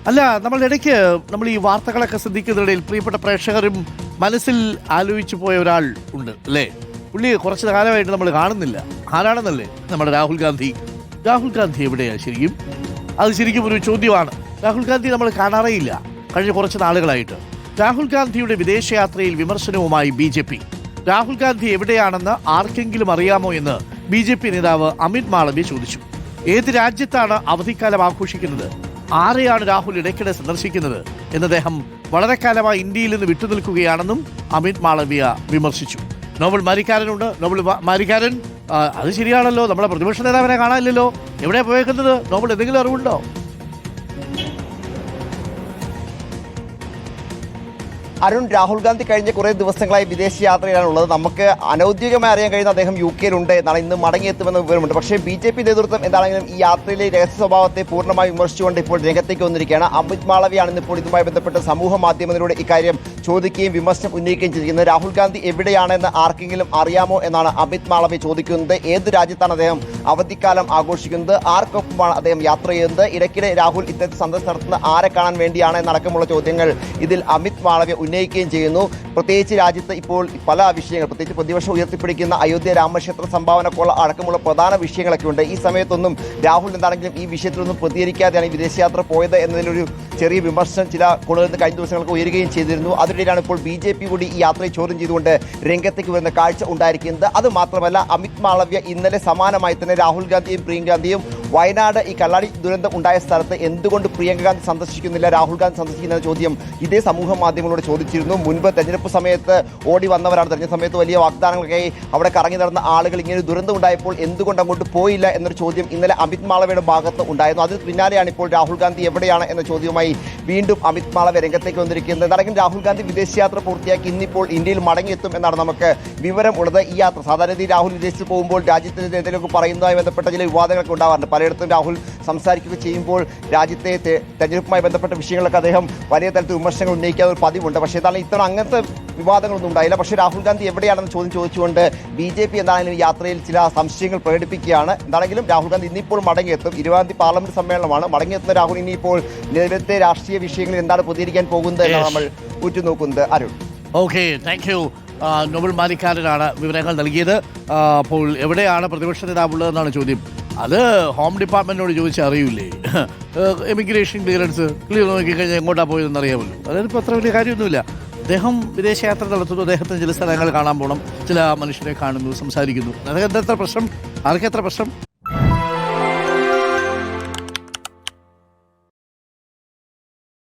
അല്ല, ഇടയ്ക്ക് നമ്മൾ ഈ വാർത്തകളൊക്കെ ശ്രദ്ധിക്കുന്നതിനിടയിൽ പ്രിയപ്പെട്ട പ്രേക്ഷകരും മനസ്സിൽ ആലോചിച്ചു പോയ ഒരാൾ ഉണ്ട് അല്ലേ? പുള്ളി കുറച്ച് കാലമായിട്ട് നമ്മൾ കാണുന്നില്ല. ആരാണെന്നല്ലേ? നമ്മുടെ രാഹുൽ ഗാന്ധി. രാഹുൽ ഗാന്ധി എവിടെയാണ് ശരിക്കും? അത് ശരിക്കും ഒരു ചോദ്യമാണ്. രാഹുൽ ഗാന്ധി നമ്മൾ കാണാറേയില്ല കഴിഞ്ഞ കുറച്ച് നാളുകളായിട്ട്. രാഹുൽ ഗാന്ധിയുടെ വിദേശയാത്രയിൽ വിമർശനവുമായി BJP. രാഹുൽ ഗാന്ധി എവിടെയാണെന്ന് ആർക്കെങ്കിലും അറിയാമോ എന്ന് BJP നേതാവ് അമിത് മാളവ്യ ചോദിച്ചു. ഏത് രാജ്യത്താണ് അവധിക്കാലം ആഘോഷിക്കുന്നത്? ആരെയാണ് രാഹുൽ ഇടയ്ക്കിടെ സന്ദർശിക്കുന്നത് എന്ന് അദ്ദേഹം വളരെ കാലമായി ഇന്ത്യയിൽ നിന്ന് വിട്ടുനിൽക്കുകയാണെന്നും അമിത് മാളവ്യ വിമർശിച്ചു. നോബൽ മാരിക്കാരനുണ്ട്. നോബൽ മാരിക്കാരൻ, അത് ശരിയാണല്ലോ, നമ്മളെ പ്രതിപക്ഷ നേതാവിനെ കാണാനില്ലല്ലോ, എവിടെയാണ് പോയേക്കുന്നത്? നോബൽ എന്തെങ്കിലും അറിവുണ്ടോ? അരുൺ, രാഹുൽ ഗാന്ധി കഴിഞ്ഞ കുറേ ദിവസങ്ങളായി വിദേശയാത്രയിലാണുള്ളത്. നമുക്ക് അനൗദ്യോഗികമായി അറിയാൻ കഴിയുന്ന അദ്ദേഹം UK ഉണ്ട് എന്നാണ്. ഇന്ന് മടങ്ങിയെത്തുമെന്ന വിവരമുണ്ട്. പക്ഷേ BJP നേതൃത്വം എന്താണെങ്കിലും ഈ യാത്രയിലെ രഹസ്യ സ്വഭാവത്തെ പൂർണ്ണമായി വിമർശിച്ചുകൊണ്ട് ഇപ്പോൾ രംഗത്തേക്ക് വന്നിരിക്കുകയാണ്. അമിത് മാളവ്യാണ് ഇന്നിപ്പോൾ ഇതുമായി ബന്ധപ്പെട്ട് സമൂഹ മാധ്യമത്തിലൂടെ ഇക്കാര്യം ചോദിക്കുകയും വിമർശനം ഉന്നയിക്കുകയും ചെയ്തിരിക്കുന്നത്. രാഹുൽ ഗാന്ധി എവിടെയാണെന്ന് ആർക്കെങ്കിലും അറിയാമോ എന്നാണ് അമിത് മാളവ്യ ചോദിക്കുന്നത്. ഏത് രാജ്യത്താണ് അദ്ദേഹം അവധിക്കാലം ആഘോഷിക്കുന്നത്? ആർക്കൊപ്പമാണ് അദ്ദേഹം യാത്ര ചെയ്യുന്നത്? ഇടയ്ക്കിടെ രാഹുൽ ഇത്തരത്തിൽ സന്ദർശനം നടത്തുന്ന ആരെ കാണാൻ വേണ്ടിയാണ് എന്നടക്കമുള്ള ചോദ്യങ്ങൾ ഇതിൽ അമിത് മാളവ്യ ഉന്നയിക്കുകയും ചെയ്യുന്നു. പ്രത്യേകിച്ച് രാജ്യത്ത് ഇപ്പോൾ പല വിഷയങ്ങൾ, പ്രത്യേകിച്ച് പ്രതിപക്ഷം ഉയർത്തിപ്പിടിക്കുന്ന അയോധ്യ രാമക്ഷേത്ര സംഭാവന കൊള്ള അടക്കമുള്ള പ്രധാന വിഷയങ്ങളൊക്കെ ഉണ്ട്. ഈ സമയത്തൊന്നും രാഹുൽ എന്താണെങ്കിലും ഈ വിഷയത്തിലൊന്നും പ്രതികരിക്കാതെയാണ് ഈ വിദേശയാത്ര പോയത് എന്നതിലൊരു ചെറിയ വിമർശനം ചില കോണുകളിൽ നിന്ന് കഴിഞ്ഞ ദിവസങ്ങൾക്ക് ഉയരുകയും ചെയ്തിരുന്നു. അതിനിടയിലാണ് ഇപ്പോൾ BJP കൂടി ഈ യാത്രയെ ചോദ്യം ചെയ്തുകൊണ്ട് രംഗത്തേക്ക് വരുന്ന കാഴ്ച ഉണ്ടായിരിക്കുന്നത്. അത് മാത്രമല്ല, അമിത് മാളവ്യ ഇന്നലെ സമാനമായി തന്നെ രാഹുൽ ഗാന്ധിയും പ്രിയങ്ക ഗാന്ധിയും വയനാട് ഈ കള്ളാടി ദുരന്തം ഉണ്ടായ സ്ഥലത്ത് എന്തുകൊണ്ട് പ്രിയങ്ക ഗാന്ധി സന്ദർശിക്കുന്നില്ല, രാഹുൽ ഗാന്ധി സന്ദർശിക്കുന്ന ചോദ്യം ഇതേ സമൂഹ മാധ്യമങ്ങളോട് ചോദിച്ചിരുന്നു. മുൻപ് തെരഞ്ഞെടുപ്പ് സമയത്ത് ഓടി വന്നവരാണ്. തെരഞ്ഞെടുപ്പ് സമയത്ത് വലിയ വാഗ്ദാനങ്ങളൊക്കെ അവിടെ കറങ്ങി നടന്ന ആളുകൾ ഇങ്ങനെ ദുരന്തം ഉണ്ടായപ്പോൾ എന്തുകൊണ്ട് അങ്ങോട്ട് പോയില്ല എന്നൊരു ചോദ്യം ഇന്നലെ അമിത് മാളവ്യയുടെ ഭാഗത്ത് ഉണ്ടായിരുന്നു. അതിന് പിന്നാലെയാണ് ഇപ്പോൾ രാഹുൽ ഗാന്ധി എവിടെയാണ് എന്ന ചോദ്യവുമായി വീണ്ടും അമിത് മാളവ്യ രംഗത്തേക്ക് വന്നിരിക്കുന്നത്. എന്തായാലും രാഹുൽ ഗാന്ധി വിദേശയാത്ര പൂർത്തിയാക്കി ഇന്നിപ്പോൾ ഇന്ത്യയിൽ മടങ്ങിയെത്തും എന്നാണ് നമുക്ക് വിവരം ഉള്ളത്. ഈ യാത്ര സാധാരണ രാഹുൽ വിദേശത്ത് പോകുമ്പോൾ രാജ്യത്തിന് എന്തെങ്കിലുമൊക്കെ പറയുന്നതുമായി ബന്ധപ്പെട്ട ചില വിവാദങ്ങളൊക്കെ ഉണ്ടാവാറുണ്ട്. പലയിടത്തും രാഹുൽ സംസാരിക്കുക ചെയ്യുമ്പോൾ രാജ്യത്തെ തെരഞ്ഞെടുപ്പുമായി ബന്ധപ്പെട്ട വിഷയങ്ങളൊക്കെ അദ്ദേഹം വലിയ തരത്തിൽ വിമർശനങ്ങൾ ഉന്നയിക്കാത്ത ഒരു പതിവുണ്ട്. പക്ഷേ എന്താണ് ഇത്തവണ അങ്ങനത്തെ വിവാദങ്ങളൊന്നും ഉണ്ടായില്ല. പക്ഷേ രാഹുൽ ഗാന്ധി എവിടെയാണെന്ന് ചോദ്യം ചോദിച്ചുകൊണ്ട് BJP എന്താണെങ്കിലും യാത്രയിൽ ചില സംശയങ്ങൾ പ്രകടിപ്പിക്കുകയാണ്. എന്താണെങ്കിലും രാഹുൽ ഗാന്ധി ഇന്നിപ്പോൾ മടങ്ങിയെത്തും. 20-ാം തീയതി പാർലമെന്റ് സമ്മേളനമാണ്. മടങ്ങിയെത്തുന്ന രാഹുൽ ഇനിയിപ്പോൾ നിലവിലത്തെ രാഷ്ട്രീയ വിഷയങ്ങളിൽ എന്താണ് പ്രതികരിക്കാൻ പോകുന്നത് എന്നാണ് നമ്മൾ ഉറ്റുനോക്കുന്നത്. Arun, okay, thank you. Nobel മാരിക്കാരനാണ് വിവരങ്ങൾ നൽകിയത്. അപ്പോൾ എവിടെയാണ് പ്രതിപക്ഷ നേതാവുള്ളതെന്നാണ് ചോദ്യം. അത് ഹോം ഡിപ്പാർട്ട്മെന്റിനോട് ചോദിച്ചാൽ അറിയില്ലേ? എമിഗ്രേഷൻ ക്ലിയറൻസ് ക്ലിയർ നോക്കിക്കഴിഞ്ഞാൽ എങ്ങോട്ടാണ് പോയതെന്ന് അറിയാമല്ലോ. അതായത് ഇപ്പോൾ അത്ര വലിയ കാര്യമൊന്നുമില്ല. അദ്ദേഹം വിദേശയാത്ര നടത്തുന്നു, അദ്ദേഹത്തിന് ചില സ്ഥലങ്ങൾ കാണാൻ പോകണം, ചില മനുഷ്യരെ കാണുന്നു, സംസാരിക്കുന്നു. അതൊക്കെ എത്ര പ്രശ്നം? ആർക്കെത്ര പ്രശ്നം?